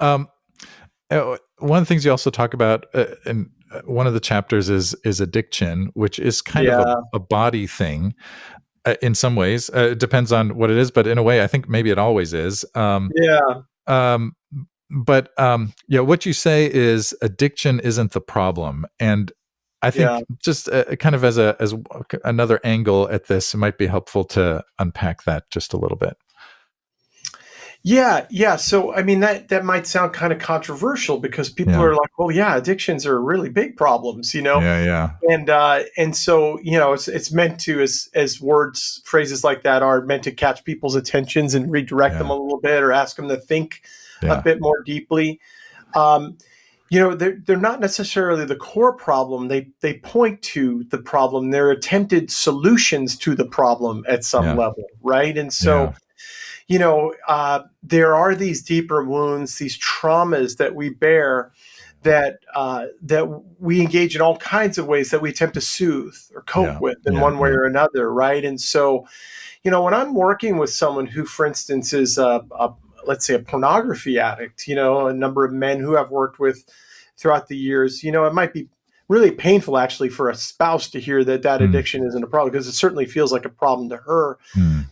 Um, one of the things you also talk about, in one of the chapters is addiction, which is kind of Yeah, a body thing in some ways. It depends on what it is, but in a way, I think maybe it always is. yeah, Um, yeah, what you say is addiction isn't the problem, and I yeah. think just kind of as another angle at this, it might be helpful to unpack that just a little bit. Yeah, yeah. So, I mean, that might sound kind of controversial because people Yeah, are like, "Well, yeah, addictions are really big problems," you know? yeah, yeah, And so, it's meant to, as words phrases like that are meant to catch people's attentions and redirect them yeah, a little bit or ask them to think a yeah, bit more deeply. Um, they're not necessarily the core problem. They point to the problem. They're attempted solutions to the problem at some yeah, level, right? And so, yeah, there are these deeper wounds, these traumas that we bear that we engage in all kinds of ways that we attempt to soothe or cope yeah, with in yeah, one way yeah, or another, right? And so, when I'm working with someone who, for instance, is let's say a pornography addict, a number of men who I've worked with throughout the years, it might be really painful actually for a spouse to hear that mm, addiction isn't a problem because it certainly feels like a problem to her. mm,